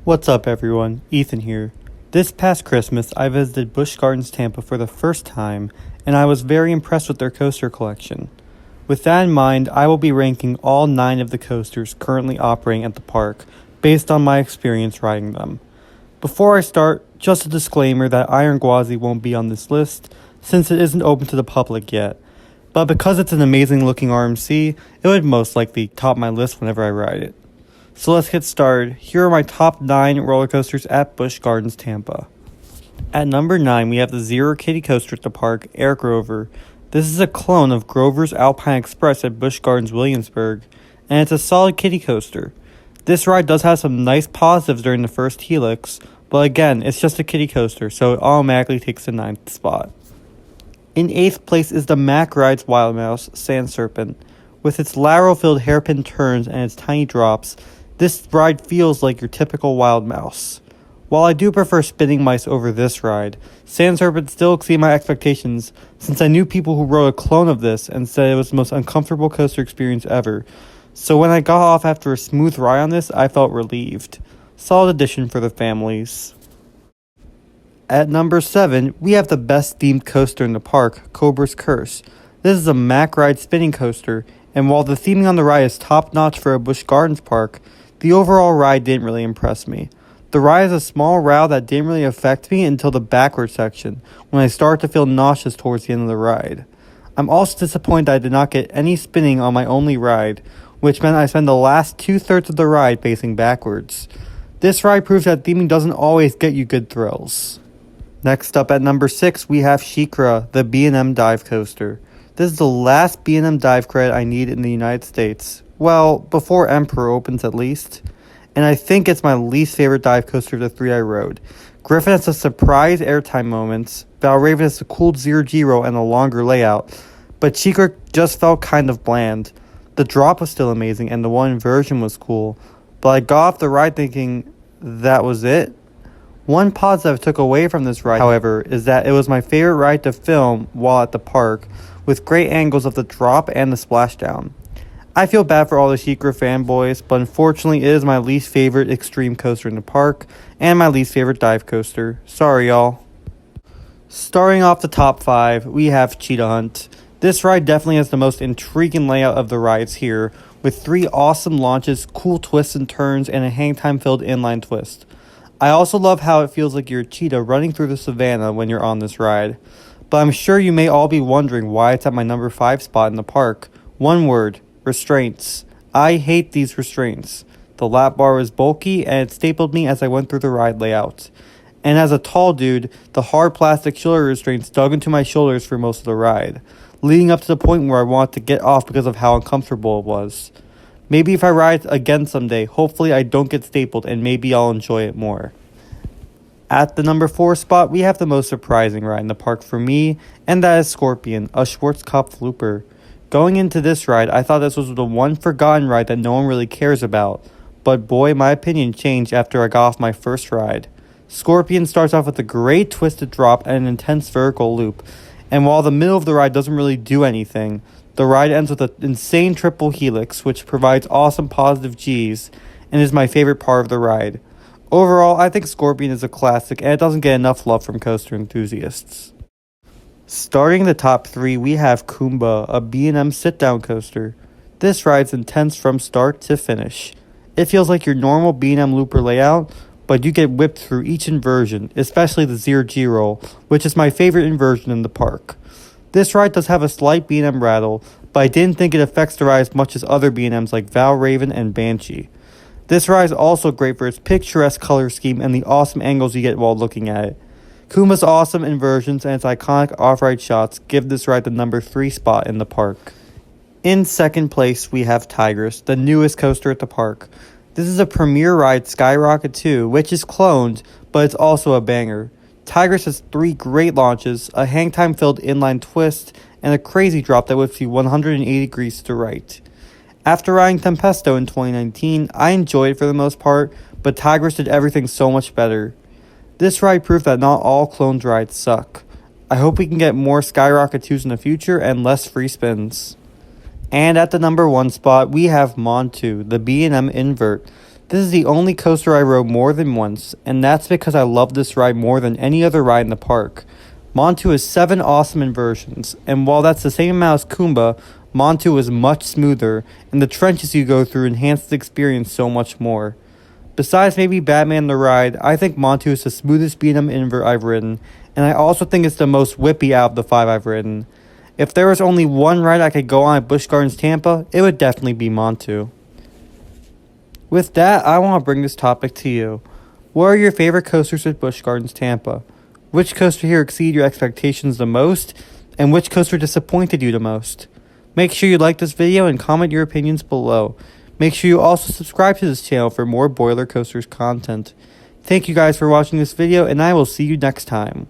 What's up everyone, Ethan here. This past Christmas I visited Busch Gardens, Tampa for the first time, and I was very impressed with their coaster collection. With that in mind, I will be ranking all 9 of the coasters currently operating at the park, based on my experience riding them. Before I start, just a disclaimer that Iron Gwazi won't be on this list, since it isn't open to the public yet. But because it's an amazing looking RMC, it would most likely top my list whenever I ride it. So let's get started. Here are my top 9 roller coasters at Busch Gardens, Tampa. At number 9, we have the Zero Kiddie Coaster at the park, Air Grover. This is a clone of Grover's Alpine Express at Busch Gardens, Williamsburg, and it's a solid kiddie coaster. This ride does have some nice positives during the first helix, but again, it's just a kiddie coaster, so it automatically takes the 9th spot. In 8th place is the Mack Rides Wild Mouse Sand Serpent. With its lateral-filled hairpin turns and its tiny drops, this ride feels like your typical Wild Mouse. While I do prefer Spinning Mice over this ride, Sand Serpent still exceeded my expectations since I knew people who rode a clone of this and said it was the most uncomfortable coaster experience ever. So when I got off after a smooth ride on this, I felt relieved. Solid addition for the families. At number 7, we have the best themed coaster in the park, Cobras Curse. This is a Mack Ride spinning coaster, and while the theming on the ride is top-notch for a Busch Gardens park, the overall ride didn't really impress me. The ride is a small route that didn't really affect me until the backward section, when I started to feel nauseous towards the end of the ride. I'm also disappointed I did not get any spinning on my only ride, which meant I spent the last 2/3 of the ride facing backwards. This ride proves that theming doesn't always get you good thrills. Next up at number 6, we have Shikra, the B&M Dive Coaster. This is the last B&M dive credit I need in the United States. Well, before Emperor opens at least. And I think it's my least favorite dive coaster of the 3 I rode. Griffin has the surprise airtime moments, Valraven has the cool 0-0 and a longer layout, but Shikra just felt kind of bland. The drop was still amazing and the one inversion was cool, but I got off the ride thinking, that was it? One positive I took away from this ride, however, is that it was my favorite ride to film while at the park, with great angles of the drop and the splashdown. I feel bad for all the Shikra fanboys, but unfortunately it is my least favorite extreme coaster in the park, and my least favorite dive coaster. Sorry y'all. Starting off the top 5, we have Cheetah Hunt. This ride definitely has the most intriguing layout of the rides here, with 3 awesome launches, cool twists and turns, and a hang time filled inline twist. I also love how it feels like you're a cheetah running through the savannah when you're on this ride. But I'm sure you may all be wondering why it's at my number 5 spot in the park. One word. Restraints. I hate these restraints. The lap bar was bulky and it stapled me as I went through the ride layout. And as a tall dude, the hard plastic shoulder restraints dug into my shoulders for most of the ride, leading up to the point where I wanted to get off because of how uncomfortable it was. Maybe if I ride again someday, hopefully I don't get stapled and maybe I'll enjoy it more. At the number 4 spot, we have the most surprising ride in the park for me, and that is Scorpion, a Schwarzkopf Looper. Going into this ride, I thought this was the one forgotten ride that no one really cares about, but boy, my opinion changed after I got off my first ride. Scorpion starts off with a great twisted drop and an intense vertical loop, and while the middle of the ride doesn't really do anything, the ride ends with an insane triple helix, which provides awesome positive Gs, and is my favorite part of the ride. Overall, I think Scorpion is a classic, and it doesn't get enough love from coaster enthusiasts. Starting the top 3, we have Kuma, a B&M sit-down coaster. This ride's intense from start to finish. It feels like your normal B&M looper layout, but you get whipped through each inversion, especially the 0-0, which is my favorite inversion in the park. This ride does have a slight B&M rattle, but I didn't think it affects the ride as much as other B&Ms like Valraven and Banshee. This ride is also great for its picturesque color scheme and the awesome angles you get while looking at it. Kuma's awesome inversions and its iconic off-ride shots give this ride the number 3 spot in the park. In second place, we have Tigress, the newest coaster at the park. This is a premier ride, Skyrocket 2, which is cloned, but it's also a banger. Tigress has 3 great launches, a hang time filled inline twist, and a crazy drop that whips you 180 degrees to the right. After riding Tempesto in 2019, I enjoyed it for the most part, but Tigress did everything so much better. This ride proved that not all cloned rides suck. I hope we can get more Skyrocket 2s in the future and less free spins. And at the number 1 spot, we have Mongu, the B&M invert. This is the only coaster I rode more than once, and that's because I love this ride more than any other ride in the park. Montu has 7 awesome inversions, and while that's the same amount as Kuma, Montu is much smoother, and the trenches you go through enhance the experience so much more. Besides maybe Batman the Ride, I think Montu is the smoothest B&M invert I've ridden, and I also think it's the most whippy out of the 5 I've ridden. If there was only one ride I could go on at Busch Gardens Tampa, it would definitely be Montu. With that, I want to bring this topic to you. What are your favorite coasters at Busch Gardens Tampa? Which coaster here exceeded your expectations the most? And which coaster disappointed you the most? Make sure you like this video and comment your opinions below. Make sure you also subscribe to this channel for more Boiler Coasters content. Thank you guys for watching this video, and I will see you next time.